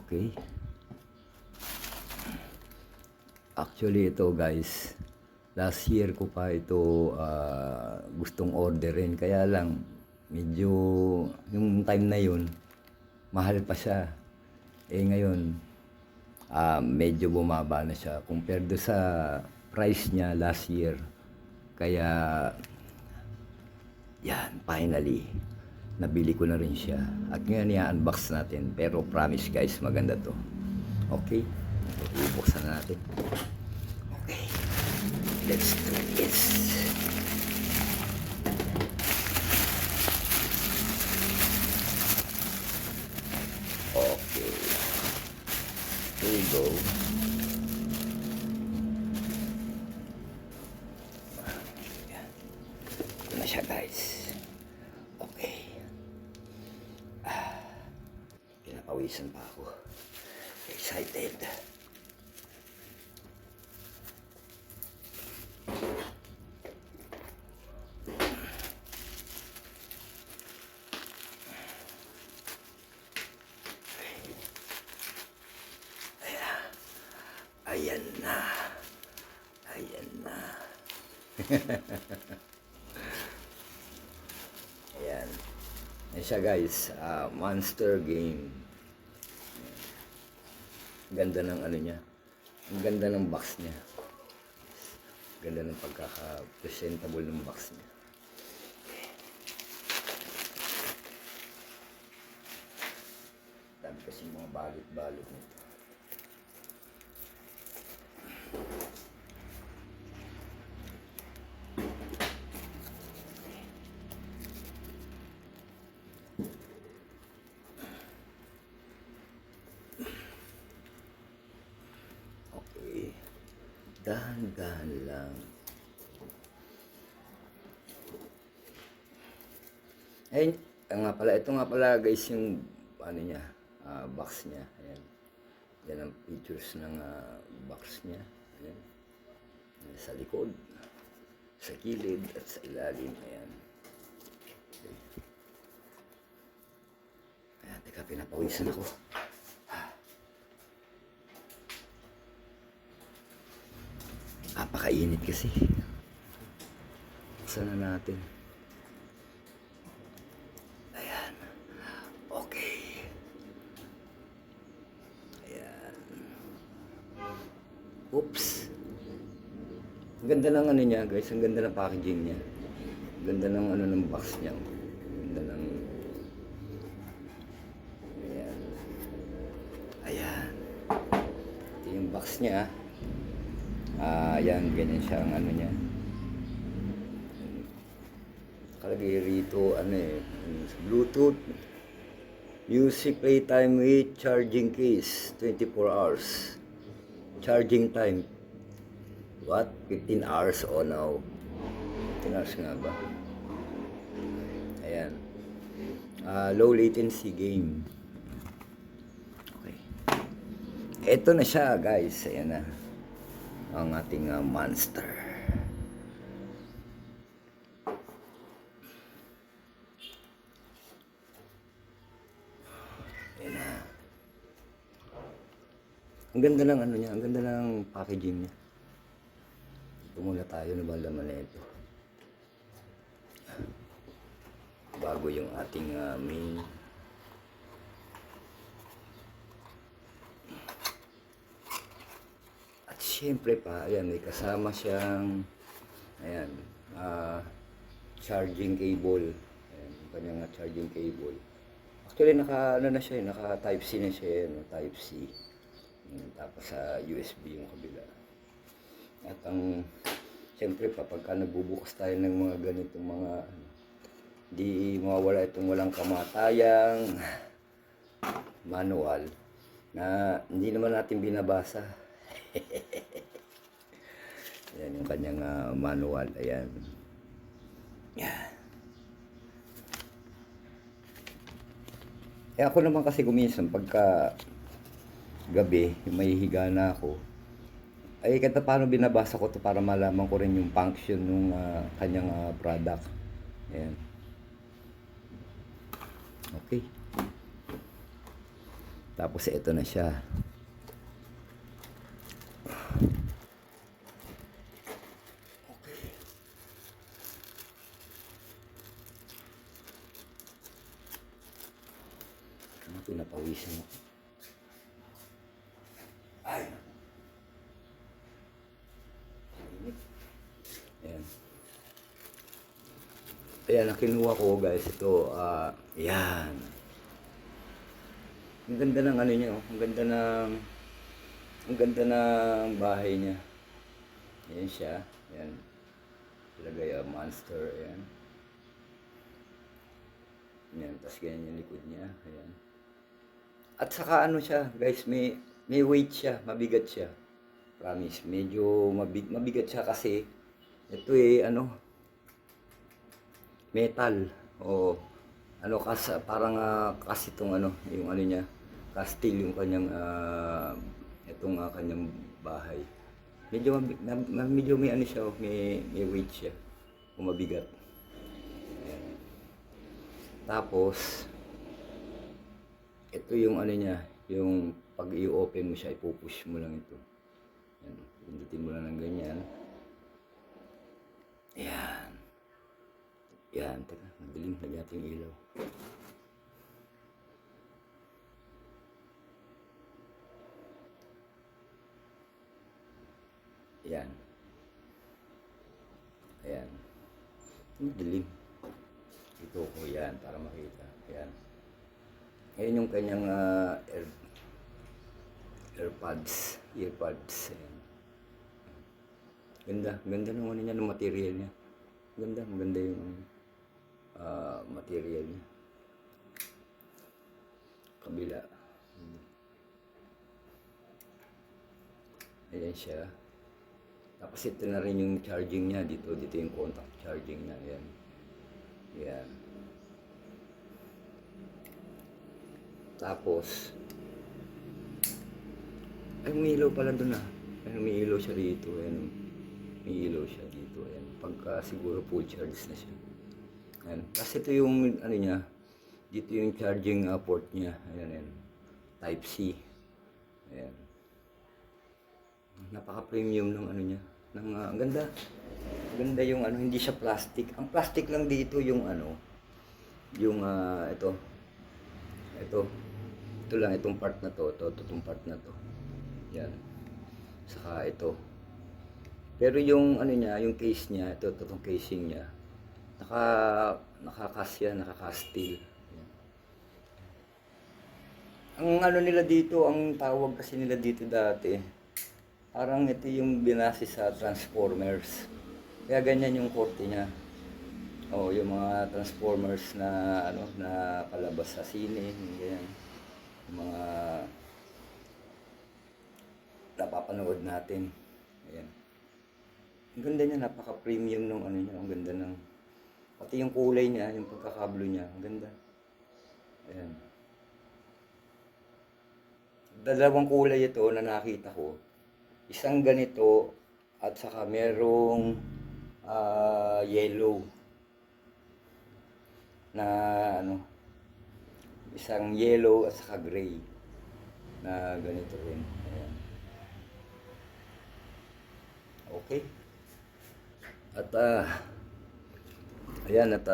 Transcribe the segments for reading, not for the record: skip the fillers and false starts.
Okay. Actually ito guys, last year ko pa ito gustong orderin. Kaya lang, medyo yung time na yun, mahal pa siya. Ngayon, medyo bumaba na siya compared do sa price niya last year. Kaya, yan, finally, nabili ko na rin siya. At ngayon i-unbox natin. Pero promise guys, maganda to. Okay? Ibuksan na natin. Okay. Let's do this. Okay. Here we go. Ito na siya guys. Okay. Pinapawisan pa ako. Excited. Ayan na. Ayan na. Ayan. Ayan siya guys. Monster game. Ganda ng ano niya. Ang ganda ng box niya. Ganda ng pagkaka-presentable ng box niya. Dami kasi mga balot-balot nito. Dahan-dahan lang. Ayun, ito nga pala guys yung ano niya, box niya. Ayan. Yan ang features ng box niya. Ayan. Ayan. Sa likod, sa gilid at sa ilalim. Ayan. Okay. Ayan, teka, pinapawisan ako. Napakainit kasi. Buksan na natin. Ayan. Okay. Ayan. Oops. Ang ganda ng ano niya guys. Ang ganda ng packaging niya. Ang ganda ng ano ng box niya. Ang ganda ng... Ayan. Ayan. Ito yung box niya. Yan, ganyan siya ang ano niya. Kalagay rito, Bluetooth, music playtime with charging case, 24 hours. Charging time, what? 15 hours? Oh no. 15 hours nga ba? Ayan. Low latency game. Okay. Ito na siya guys, ayan na. Ang ating monster. Ayan na. Ang ganda ng ano niya, ang ganda ng packaging niya. Ito muna tayo na ba laman na ito. Bago yung ating main. Siyempre pa, ayan, may kasama siyang, ayan, charging cable. Ayan, yung kanyang charging cable. Actually, naka Type-C na siya, Type-C. Tapos sa USB yung kabila. At siyempre pa, pagka nagbubukas tayo ng mga ganitong mga, di mawawala itong walang kamatayang manual na hindi naman natin binabasa. Ayan yung kanyang manual. Ayan. Yan. Ako naman kasi kuminsan pagka gabi, may higa na ako, ay kahit paano binabasa ko to para malaman ko rin yung function ng kanyang product. Ayan. Okay. Tapos ito na siya. Ano, pinapawisan ako. Ay! Ayan. Ayan, ang kinuha ko guys, ito, yan. Ang ganda ng ano niya, oh. Ang ganda ng bahay niya. Ayan siya, ayan. Ilagay monster, ayan. Ayan, tapos ganyan yung likod niya, ayan. At saka ano siya, guys, may weight siya, mabigat siya. Promise, medyo mabigat siya kasi ito ano, metal o ano parang kasi itong ano, yung ano niya, steel yung kanyang itong kanyang bahay. Medyo may ano siya, may weight siya, o mabigat. Ayan. Tapos ito yung ano niya, yung pag i-open mo siya, ipupush mo lang ito. Ayan, pindutin mo lang ng ganyan. Ayan. Yan, teka, madilim, lagyan natin yung ilaw. Ayan. Ayan. Madilim. Ito ko yan, para makita. Ayan. Ayan yung kanyang earpods. Ayan. Ganda ng ano niya, ng material niya. Maganda yung material niya. Kabila. Ayan siya. Tapos ito na rin yung charging niya. Dito yung contact charging niya. Ayan. Ayan. Tapos, ay may ilaw pala doon ah. Ay, may ilaw siya dito. Ayan. May ilaw siya dito. Ayan. Pagka siguro full charge na siya. Ayan. Kasi ito yung ano niya. Dito yung charging port niya. Ayan. Type C. Ayan. Napaka-premium ng ano niya. Ang ganda. Ganda yung ano, hindi siya plastic. Ang plastic lang dito yung ano, yung ito. Ito lang, itong part na to. Itong part na to. Yan. Saka ito. Pero yung ano niya, yung case niya, itong casing niya, nakakasya, nakaka-steel. Ang ano nila dito, ang tawag kasi nila dito dati, parang ito yung binase sa Transformers. Kaya ganyan yung korte niya. Oh, yung mga Transformers na ano, na palabas sa sine, ganyan. Yung mga napapanood natin. Ayan. Ang ganda niya, napaka-premium ng ano niya, ang ganda ng pati yung kulay niya, yung pagkakablo niya, ang ganda. Ayan. Dalawang kulay ito na nakita ko. Isang ganito at saka merong yellow na ano, isang yellow at saka gray na ganito rin. Ayan. Okay. At ayan, at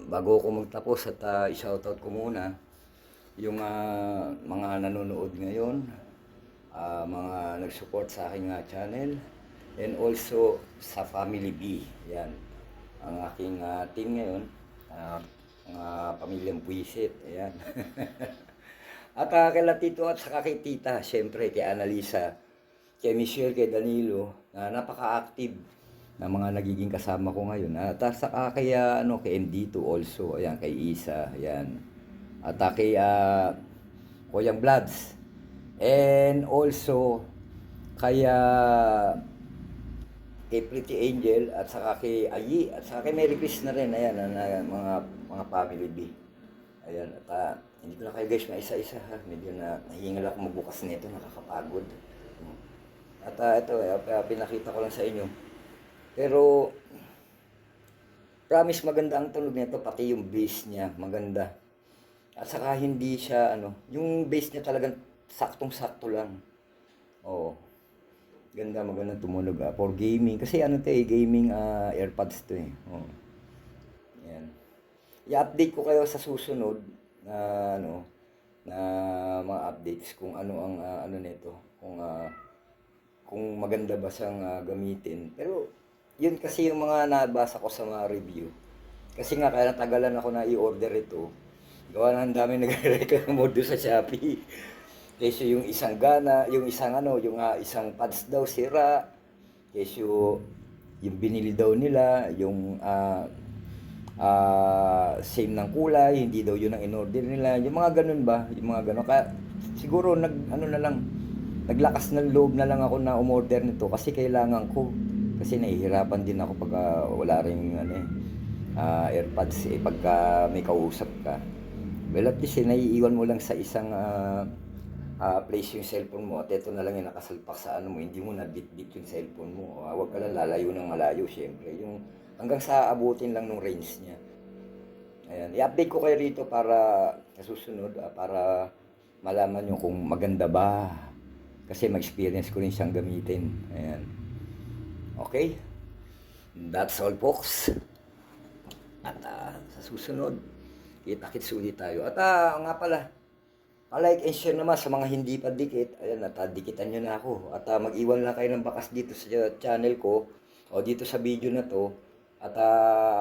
bago ko magtapos at i-shoutout ko muna yung mga nanonood ngayon, mga nag-support sa aking channel, and also sa Family B. Yan, ang aking team ngayon, mga pamilyang Buisit. Ayan. At kay Tito at saka kay Tita, syempre kay Annalisa, kay Michelle, kay Danilo, na napaka-active na mga nagiging kasama ko ngayon. At saka kay kay MD2 also, ayan, kay Isa, ayan. At kay Kuya Blads. And also kay Pretty Angel at saka kay Ayi at saka kay Mary Chris na rin. Ayan, mga family B. Ayan, at hindi ko na kayo guys maisa-isa ha. Medyo nahingal ako magbukas nito, nakakapagod. At ito, pinakita ko lang sa inyo. Pero promise maganda ang tunog nito, pati yung bass niya, maganda. At saka hindi siya ano, yung bass niya talagang saktong-sakto lang. Oo. Ganda, magandang tumunog for gaming. Kasi ano 'to eh, gaming AirPods 'to eh. Oo. Yan. I-update ko kayo sa susunod na ano, na mga updates kung ano ang ano nito, kung maganda ba siyang gamitin. Pero yun kasi yung mga nabasa ko sa mga review. Kasi nga kaya natagalan ako na i-order ito. Gawa na ang dami nagreklamo doon sa Shopee. Kesyo yung isang gana, yung isang ano, yung isang pads daw sira. Kesyo yung binili daw nila, yung same ng kulay, hindi daw yun ang in-order nila. Yung mga ganun ba? Yung mga ganun. Kaya siguro ano na lang, naglakas ng loob na lang ako na umorder nito kasi kailangan ko. Kasi nahihirapan din ako pag wala ring ano, AirPods eh, pagka may kausap ka. Well, at least naiiwan mo lang sa isang place yung cellphone mo at ito na lang yung nakasalpak sa ano mo, hindi mo na bit-bit yung cellphone mo. Huwag ka lang lalayo ng malayo, syempre. Yung hanggang sa abutin lang ng range niya. Ayan, i-update ko kayo rito para sa susunod, para malaman nyo kung maganda ba. Kasi ma-experience ko rin siyang gamitin. Ayan. Okay? That's all, folks. At sa susunod, kita-kits ulit tayo. At nga pala, like and share naman sa mga hindi pa dikit. Ayan, at dikitan nyo na ako. At mag-iwan lang kayo ng bakas dito sa channel ko o dito sa video na to. At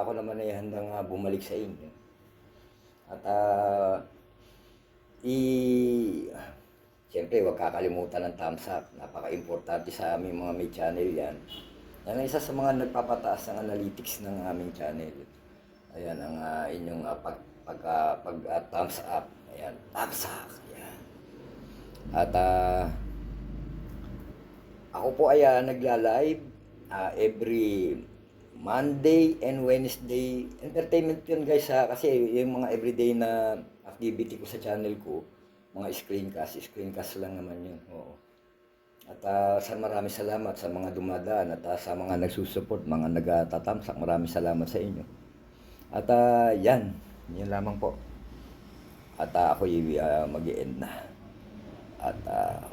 ako naman ay handang bumalik sa inyo. At siyempre, huwag kakalimutan ng thumbs up. Napaka-importante sa aming mga may channel yan. Yan ang isa sa mga nagpapataas ng analytics ng aming channel. Ayan, ang inyong thumbs up. Ayan, thumbs up. Ayan. At ako po ay nagla-live every Monday and Wednesday. Entertainment yun guys kasi yung mga everyday na activity ko sa channel ko, mga screencast lang naman yun. Oo. At maraming salamat sa mga dumadaan at sa mga nagsusupport, mga nagtatamsak. Maraming salamat sa inyo. At yan lamang po. At ako mag-i-end na. At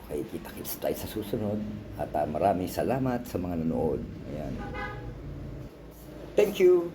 okay, kita-kits tayo sa susunod. At maraming salamat sa mga nanood. Ayan. Thank you.